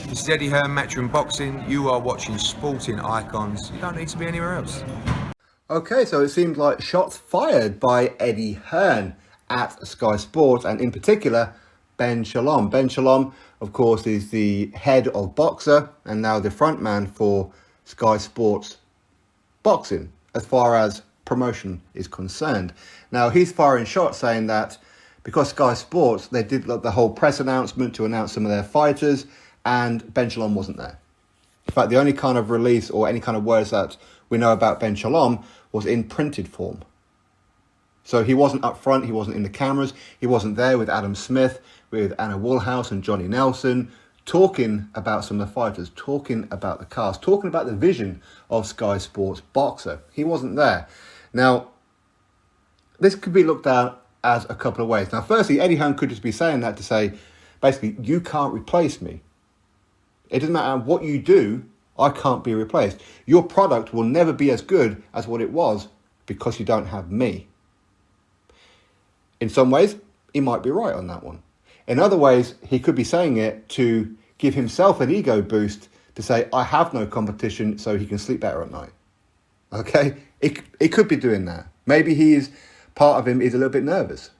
This is Eddie Hearn, Matchroom Boxing. You are watching Sporting Icons. You don't need to be anywhere else. Okay, so it seems like shots fired by Eddie Hearn at Sky Sports, and in particular, Ben Shalom. Ben Shalom, of course, is the head of Boxer and now the frontman for Sky Sports Boxing, as far as promotion is concerned. Now, he's firing shots saying that because Sky Sports, they did the whole press announcement to announce some of their fighters, and Ben Shalom wasn't there. In fact, the only kind of release or any kind of words that we know about Ben Shalom was in printed form. So he wasn't up front, he wasn't in the cameras, he wasn't there with Adam Smith, with Anna Woolhouse and Johnny Nelson, talking about some of the fighters, talking about the cast, talking about the vision of Sky Sports Boxer. He wasn't there. Now, this could be looked at as a couple of ways. Now, firstly, Eddie Hearn could just be saying that to say, basically, you can't replace me. It doesn't matter what you do, I can't be replaced. Your product will never be as good as what it was because you don't have me. In some ways, he might be right on that one. In other ways, he could be saying it to give himself an ego boost to say, I have no competition, so he can sleep better at night. Okay? It could be doing that. Maybe part of him is a little bit nervous.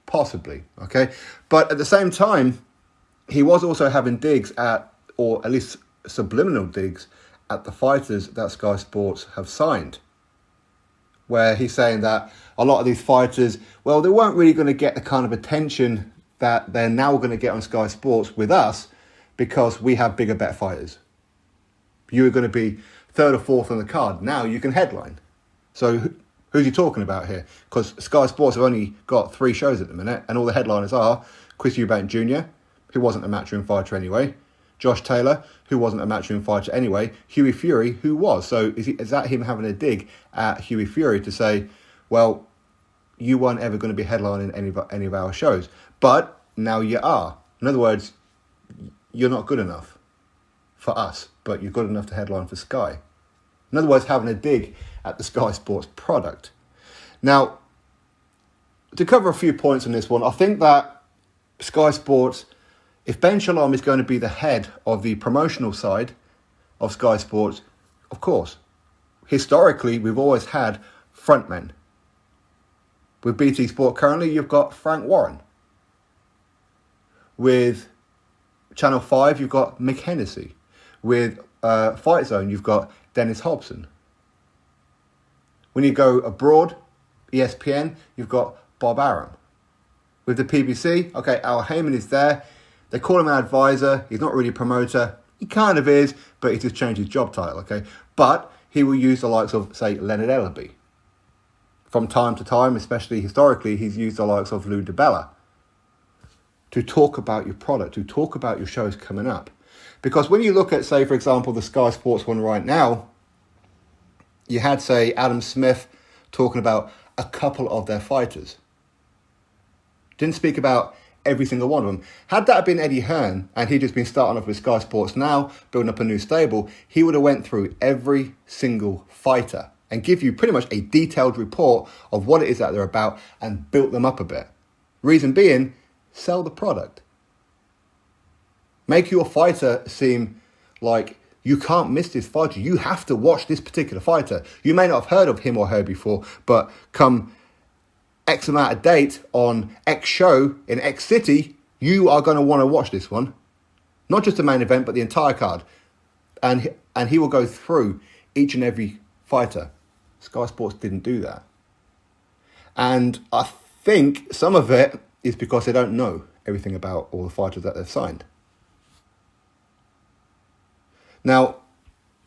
Possibly. Okay? But at the same time, he was also having digs at, or at least subliminal digs at the fighters that Sky Sports have signed, where he's saying that a lot of these fighters, well, they weren't really going to get the kind of attention that they're now going to get on Sky Sports with us because we have bigger, better fighters. You were going to be third or fourth on the card. Now you can headline. So who's he talking about here? Because Sky Sports have only got 3 shows at the minute, and all the headliners are Chris Eubank Jr., who wasn't a matchroom fighter anyway, Josh Taylor, who wasn't a matchroom fighter anyway, Hughie Fury, who was. So is that him having a dig at Hughie Fury to say, well, you weren't ever going to be headlining any of our shows, but now you are. In other words, you're not good enough for us, but you're good enough to headline for Sky. In other words, having a dig at the Sky Sports product. Now, to cover a few points on this one, I think that Sky Sports, if Ben Shalom is going to be the head of the promotional side of Sky Sports, of course, historically, we've always had frontmen. With BT Sport currently, you've got Frank Warren. With Channel 5, you've got Mick Hennessy. With Fight Zone, you've got Dennis Hobson. When you go abroad, ESPN, you've got Bob Arum. With the PBC, okay, Al Heyman is there. They call him an advisor. He's not really a promoter. He kind of is, but he just changed his job title, okay? But he will use the likes of, say, Leonard Ellerby. From time to time, especially historically, he's used the likes of Lou DiBella to talk about your product, to talk about your shows coming up. Because when you look at, say, for example, the Sky Sports one right now, you had, say, Adam Smith talking about a couple of their fighters. Didn't speak about every single one of them. Had that been Eddie Hearn and he'd just been starting off with Sky Sports now, building up a new stable, he would have went through every single fighter and give you pretty much a detailed report of what it is that they're about and built them up a bit. Reason being, sell the product. Make your fighter seem like you can't miss this fighter. You have to watch this particular fighter. You may not have heard of him or her before, but come X amount of date on X show in X city, you are going to want to watch this one. Not just the main event, but the entire card. And he will go through each and every fighter. Sky Sports didn't do that. And I think some of it is because they don't know everything about all the fighters that they've signed. Now,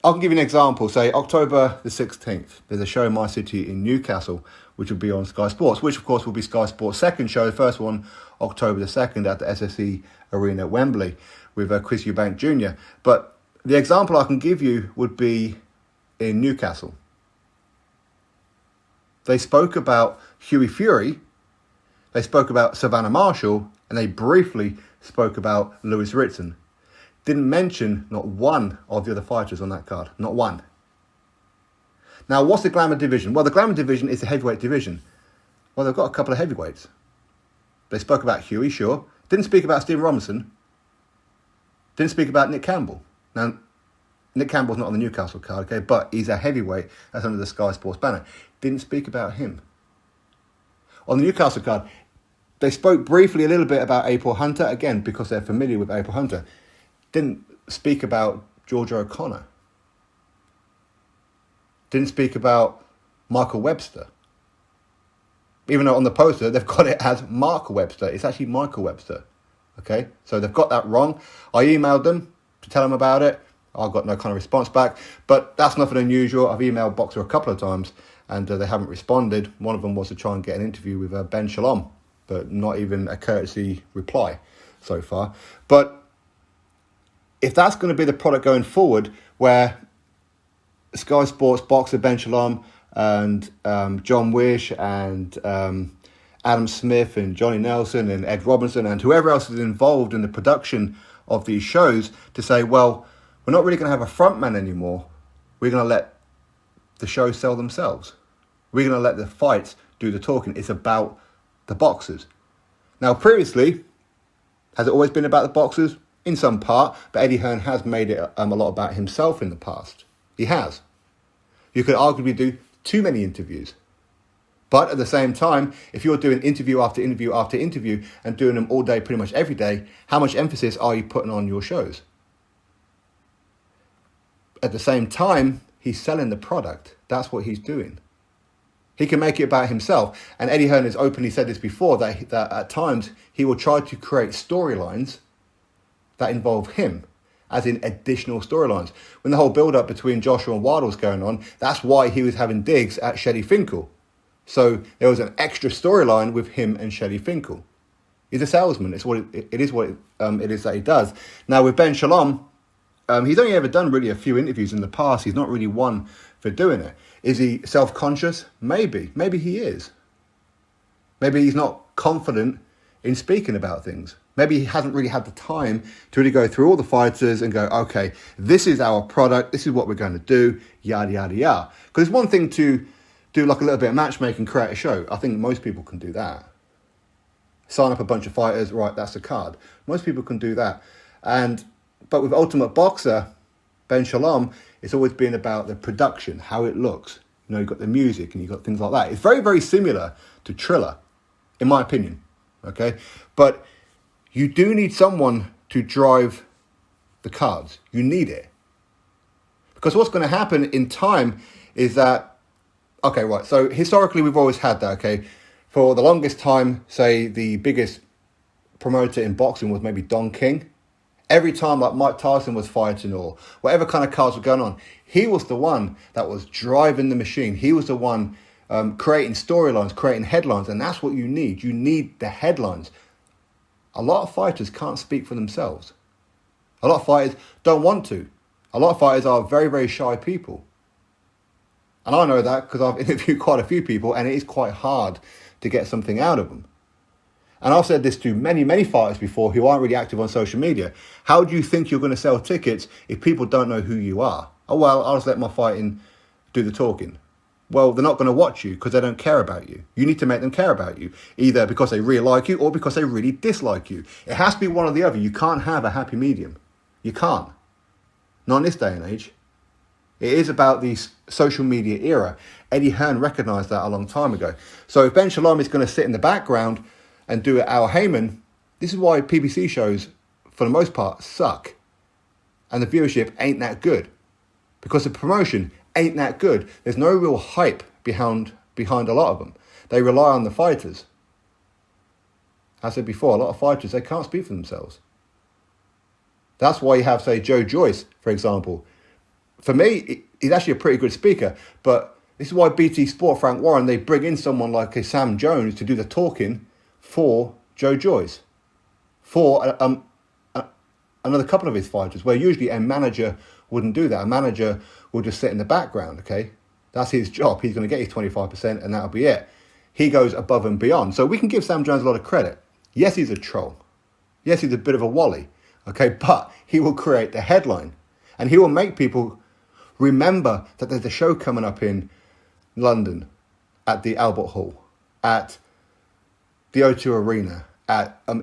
I can give you an example. Say October the 16th, there's a show in my city in Newcastle, which will be on Sky Sports, which of course will be Sky Sports' second show. The first one, October the 2nd at the SSE Arena at Wembley with Chris Eubank Jr. But the example I can give you would be in Newcastle. They spoke about Hughie Fury, they spoke about Savannah Marshall, and they briefly spoke about Lewis Ritson. Didn't mention not one of the other fighters on that card. Not one. Now, what's the Glamour division? Well, the Glamour division is the heavyweight division. Well, they've got a couple of heavyweights. They spoke about Hughie, sure. Didn't speak about Stephen Robinson. Didn't speak about Nick Campbell. Now, Nick Campbell's not on the Newcastle card, okay, but he's a heavyweight that's under the Sky Sports banner. Didn't speak about him. On the Newcastle card, they spoke briefly a little bit about April Hunter, again, because they're familiar with April Hunter. Didn't speak about Georgia O'Connor. Didn't speak about Michael Webster. Even though on the poster, they've got it as Mark Webster. It's actually Michael Webster. Okay, so they've got that wrong. I emailed them to tell them about it. I got no kind of response back, but that's nothing unusual. I've emailed Boxer a couple of times and they haven't responded. One of them was to try and get an interview with Ben Shalom, but not even a courtesy reply so far. But if that's going to be the product going forward, where Sky Sports boxer Ben Shalom and John Wish and Adam Smith and Johnny Nelson and Ed Robinson and whoever else is involved in the production of these shows to say, well, we're not really going to have a frontman anymore. We're going to let the show sell themselves. We're going to let the fights do the talking. It's about the boxers. Now, previously, has it always been about the boxers? In some part, but Eddie Hearn has made it a lot about himself in the past. He has. You could arguably do too many interviews. But at the same time, if you're doing interview after interview after interview and doing them all day, pretty much every day, how much emphasis are you putting on your shows? At the same time, he's selling the product. That's what he's doing. He can make it about himself. And Eddie Hearn has openly said this before, that at times he will try to create storylines that involve him, as in additional storylines. When the whole build-up between Joshua and Wilder was going on, that's why he was having digs at Shelly Finkel. So there was an extra storyline with him and Shelly Finkel. He's a salesman. It's what it is that he does. Now with Ben Shalom, he's only ever done really a few interviews in the past. He's not really one for doing it. Is he self-conscious? Maybe. Maybe he is. Maybe he's not confident in speaking about things. Maybe he hasn't really had the time to really go through all the fighters and go, okay, this is our product, this is what we're going to do, yada, yada, yada. Because it's one thing to do like a little bit of matchmaking, create a show. I think most people can do that. Sign up a bunch of fighters, right, that's the card. Most people can do that. But with Ultimate Boxer, Ben Shalom, it's always been about the production, how it looks. You know, you've got the music and you've got things like that. It's very, very similar to Triller, in my opinion. Okay? But you do need someone to drive the cards. You need it. Because what's going to happen in time is that, okay, right, so historically we've always had that, okay? For the longest time, say the biggest promoter in boxing was maybe Don King. Every time like Mike Tyson was fighting or whatever kind of cards were going on, he was the one that was driving the machine. He was the one creating storylines, creating headlines, and that's what you need. You need the headlines. A lot of fighters can't speak for themselves. A lot of fighters don't want to. A lot of fighters are very, very shy people. And I know that because I've interviewed quite a few people and it is quite hard to get something out of them. And I've said this to many, many fighters before who aren't really active on social media. How do you think you're going to sell tickets if people don't know who you are? Oh, well, I'll just let my fighting do the talking. Well, they're not going to watch you because they don't care about you. You need to make them care about you, either because they really like you or because they really dislike you. It has to be one or the other. You can't have a happy medium. You can't. Not in this day and age. It is about the social media era. Eddie Hearn recognised that a long time ago. So if Ben Shalom is going to sit in the background and do it Al Heyman, this is why PBC shows, for the most part, suck. And the viewership ain't that good. Because the promotion ain't that good. There's no real hype behind a lot of them. They rely on the fighters. As I said before, a lot of fighters, they can't speak for themselves. That's why you have, say, Joe Joyce, for example. For me, he's actually a pretty good speaker, but this is why BT Sport, Frank Warren, they bring in someone like a Sam Jones to do the talking for Joe Joyce, for another couple of his fighters, where usually a manager wouldn't do that. A manager will just sit in the background, okay? That's his job. He's going to get his 25% and that'll be it. He goes above and beyond. So we can give Sam Jones a lot of credit. Yes, he's a troll. Yes, he's a bit of a wally, okay? But he will create the headline and he will make people remember that there's a show coming up in London at the Albert Hall, at the O2 Arena,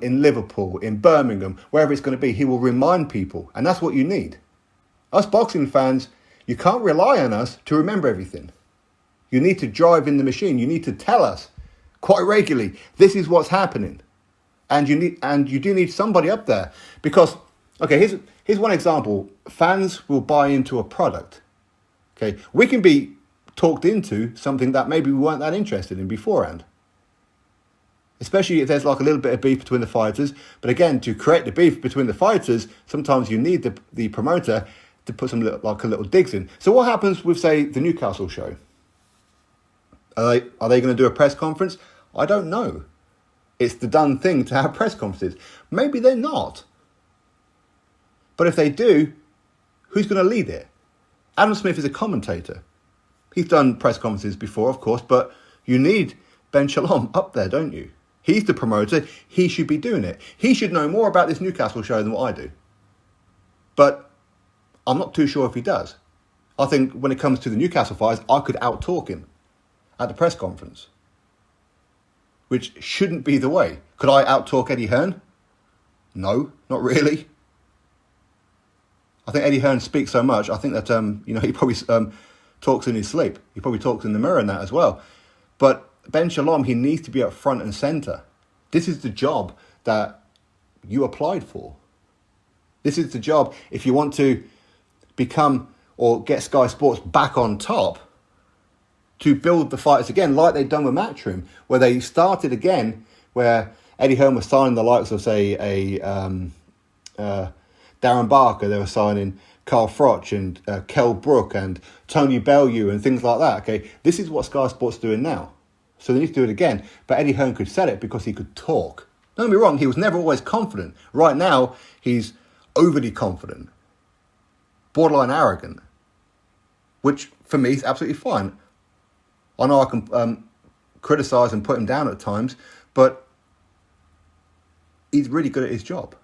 in Liverpool, in Birmingham, wherever it's going to be. He will remind people, and that's what you need. Us boxing fans, you can't rely on us to remember everything. You need to drive in the machine. You need to tell us quite regularly, this is what's happening. And you do need somebody up there, because, okay, here's one example. Fans will buy into a product. Okay, we can be talked into something that maybe we weren't that interested in beforehand. Especially if there's like a little bit of beef between the fighters. But again, to create the beef between the fighters, sometimes you need the promoter to put some little digs in. So what happens with, say, the Newcastle show? Are they going to do a press conference? I don't know. It's the done thing to have press conferences. Maybe they're not. But if they do, who's going to lead it? Adam Smith is a commentator. He's done press conferences before, of course, but you need Ben Shalom up there, don't you? He's the promoter. He should be doing it. He should know more about this Newcastle show than what I do. But I'm not too sure if he does. I think when it comes to the Newcastle fights, I could out-talk him at the press conference, which shouldn't be the way. Could I out-talk Eddie Hearn? No, not really. I think Eddie Hearn speaks so much. I think that he probably talks in his sleep. He probably talks in the mirror and that as well. But Ben Shalom, he needs to be up front and centre. This is the job that you applied for. This is the job, if you want to become or get Sky Sports back on top, to build the fighters again, like they've done with Matchroom, where they started again, where Eddie Hearn was signing the likes of, say, Darren Barker. They were signing Carl Froch and Kell Brook and Tony Bellew and things like that. Okay, this is what Sky Sports are doing now. So they need to do it again. But Eddie Hearn could sell it because he could talk. Don't get me wrong, he was never always confident. Right now, he's overly confident, borderline arrogant, which for me is absolutely fine. I know I can criticise and put him down at times, but he's really good at his job.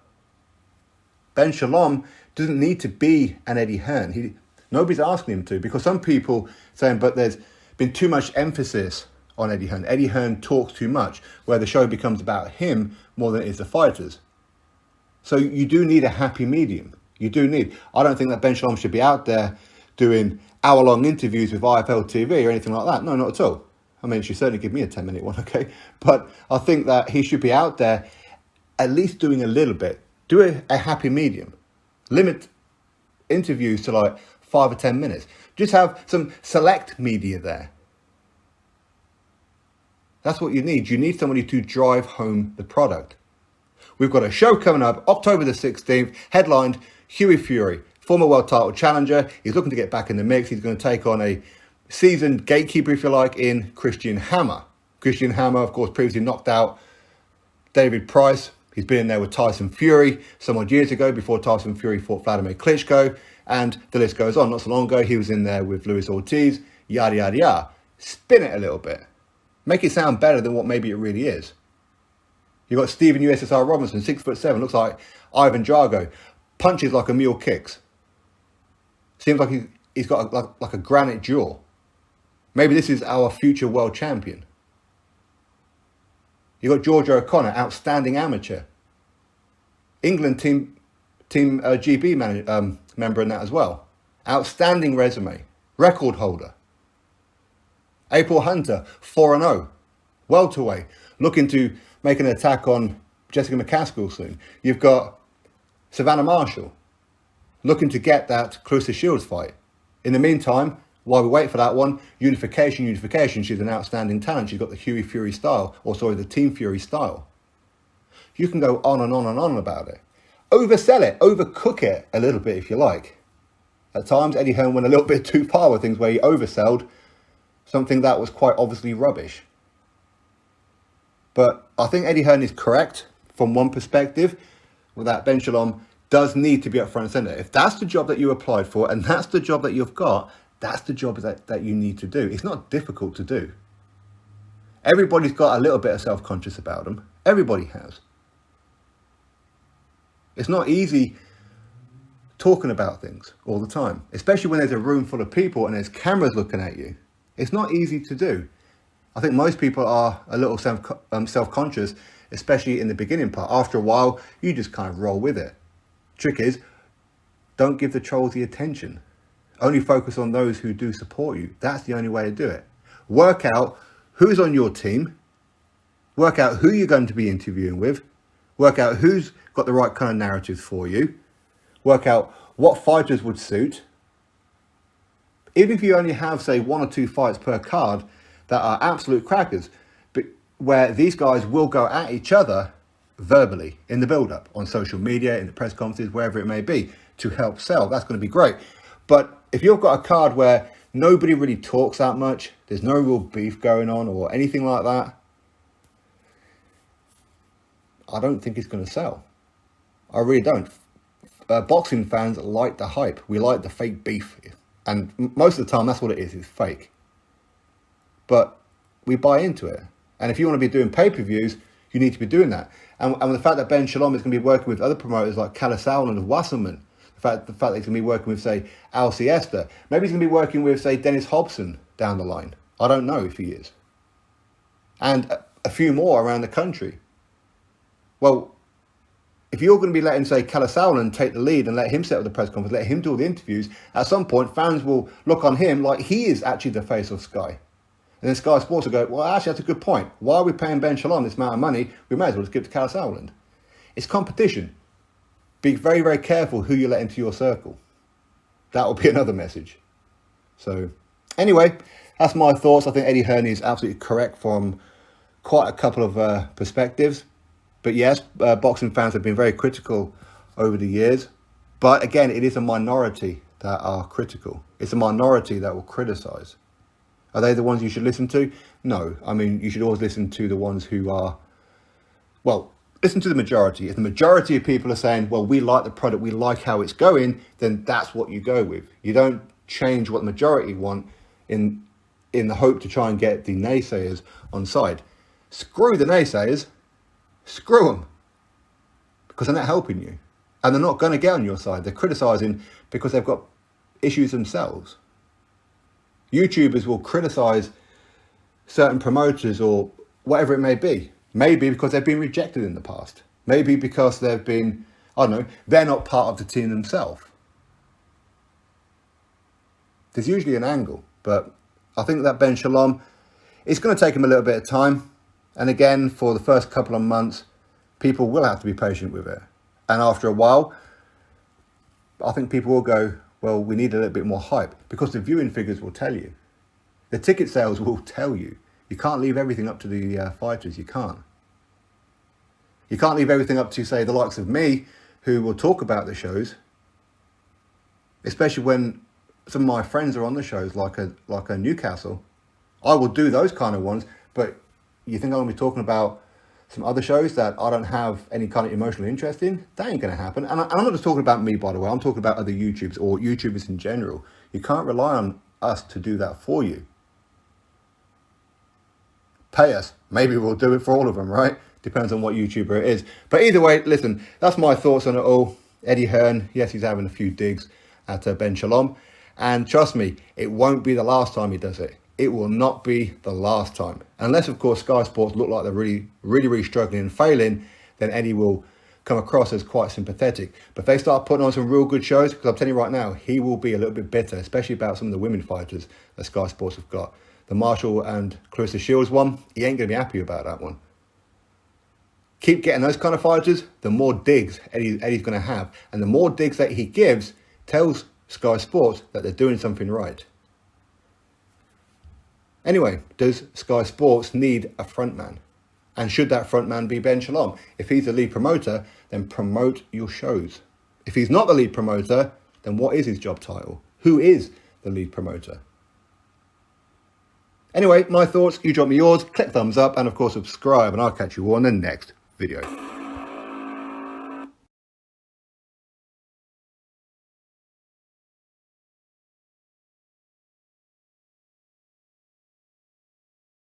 Ben Shalom doesn't need to be an Eddie Hearn. Nobody's asking him to, because some people saying, but there's been too much emphasis on Eddie Hearn. Eddie Hearn talks too much, where the show becomes about him more than it is the fighters. So you do need a happy medium. You do need. I don't think that Ben Shalom should be out there doing hour-long interviews with IFL TV or anything like that. No, not at all. I mean, she certainly give me a 10-minute one, okay? But I think that he should be out there at least doing a little bit. Do a happy medium. Limit interviews to like 5 or 10 minutes. Just have some select media there. That's what you need. You need somebody to drive home the product. We've got a show coming up, October the 16th, headlined Hughie Fury, former world title challenger. He's looking to get back in the mix. He's going to take on a seasoned gatekeeper, if you like, in Christian Hammer. Christian Hammer, of course, previously knocked out David Price. He's been in there with Tyson Fury some odd years ago, before Tyson Fury fought Vladimir Klitschko, and the list goes on. Not so long ago, he was in there with Luis Ortiz, yada, yada, yada. Spin it a little bit. Make it sound better than what maybe it really is. You've got Stephen USSR Robinson, 6'7", looks like Ivan Drago, punches like a mule kicks. Seems like he's got like a granite jaw. Maybe this is our future world champion. You've got George O'Connor, outstanding amateur. England team GB member in that as well. Outstanding resume. Record holder. April Hunter, 4-0. Welterweight, looking to make an attack on Jessica McCaskill soon. You've got Savannah Marshall, looking to get that Clarissa Shields fight. In the meantime, while we wait for that one, unification. She's an outstanding talent. She's got the Hughie Fury style, the Team Fury style. You can go on and on and on about it. Oversell it, overcook it a little bit if you like. At times, Eddie Hearn went a little bit too far with things where he oversold something that was quite obviously rubbish. But I think Eddie Hearn is correct from one perspective, with that Ben Shalom does need to be up front and centre. If that's the job that you applied for and that's the job that you've got, that's the job that you need to do. It's not difficult to do. Everybody's got a little bit of self-conscious about them. Everybody has. It's not easy talking about things all the time, especially when there's a room full of people and there's cameras looking at you. It's not easy to do. I think most people are a little self-conscious especially in the beginning part. After a while, you just kind of roll with it. Trick is, don't give the trolls the attention. Only focus on those who do support you. That's the only way to do it. Work out who's on your team. Work out who you're going to be interviewing with. Work out who's got the right kind of narratives for you. Work out what fighters would suit. Even if you only have, say, 1 or 2 fights per card that are absolute crackers, but where these guys will go at each other verbally in the build-up, on social media, in the press conferences, wherever it may be, to help sell, that's going to be great. But if you've got a card where nobody really talks that much, there's no real beef going on or anything like that, I don't think it's going to sell. I really don't. Boxing fans like the hype. We like the fake beef. And most of the time, that's what it is. It's fake. But we buy into it. And if you want to be doing pay-per-views, you need to be doing that. And the fact that Ben Shalom is going to be working with other promoters like Kalasal and Wasserman, the fact that he's going to be working with, say, Al Siesta, maybe he's going to be working with, say, Dennis Hobson down the line. I don't know if he is. And a few more around the country. Well, if you're going to be letting, say, Kalasaulan take the lead and let him set up the press conference, let him do all the interviews, at some point, fans will look on him like he is actually the face of Sky. And then Sky Sports will go, well, actually, that's a good point. Why are we paying Ben Shalom this amount of money? We may as well just give it to Kalasaulan. It's competition. Be very, very careful who you let into your circle. That will be another message. So, anyway, that's my thoughts. I think Eddie Hearn is absolutely correct from quite a couple of perspectives. But yes, boxing fans have been very critical over the years. But again, it is a minority that are critical. It's a minority that will criticize. Are they the ones you should listen to? No. I mean, you should always listen to the ones who are, well, listen to the majority. If the majority of people are saying, well, we like the product, we like how it's going, then that's what you go with. You don't change what the majority want in the hope to try and get the naysayers on side. Screw the naysayers. Screw them, because they're not helping you, and they're not going to get on your side. They're criticizing because they've got issues themselves. YouTubers will criticize certain promoters or whatever it may be. Maybe because they've been rejected in the past. Maybe because they've been, I don't know, they're not part of the team themselves. There's usually an angle, but I think that Ben Shalom, it's going to take him a little bit of time. And again, for the first couple of months, people will have to be patient with it. And after a while, I think people will go, well, we need a little bit more hype, because the viewing figures will tell you. The ticket sales will tell you. You can't leave everything up to the fighters. You can't. You can't leave everything up to, say, the likes of me, who will talk about the shows, especially when some of my friends are on the shows, like a Newcastle. I will do those kind of ones, but you think I'm going to be talking about some other shows that I don't have any kind of emotional interest in? That ain't going to happen. And I'm not just talking about me, by the way. I'm talking about other YouTubers or YouTubers in general. You can't rely on us to do that for you. Pay us. Maybe we'll do it for all of them, right? Depends on what YouTuber it is. But either way, listen, that's my thoughts on it all. Eddie Hearn, yes, he's having a few digs at Ben Shalom. And trust me, it won't be the last time he does it. It will not be the last time. Unless, of course, Sky Sports look like they're really struggling and failing, then Eddie will come across as quite sympathetic. But if they start putting on some real good shows, because I'm telling you right now, he will be a little bit bitter, especially about some of the women fighters that Sky Sports have got. The Marshall and Clarissa Shields one, he ain't going to be happy about that one. Keep getting those kind of fighters, the more digs Eddie's going to have. And the more digs that he gives tells Sky Sports that they're doing something right. Anyway, does Sky Sports need a frontman? And should that frontman be Ben Shalom? If he's the lead promoter, then promote your shows. If he's not the lead promoter, then what is his job title? Who is the lead promoter? Anyway, my thoughts, you drop me yours, click thumbs up, and of course subscribe, and I'll catch you all on the next video.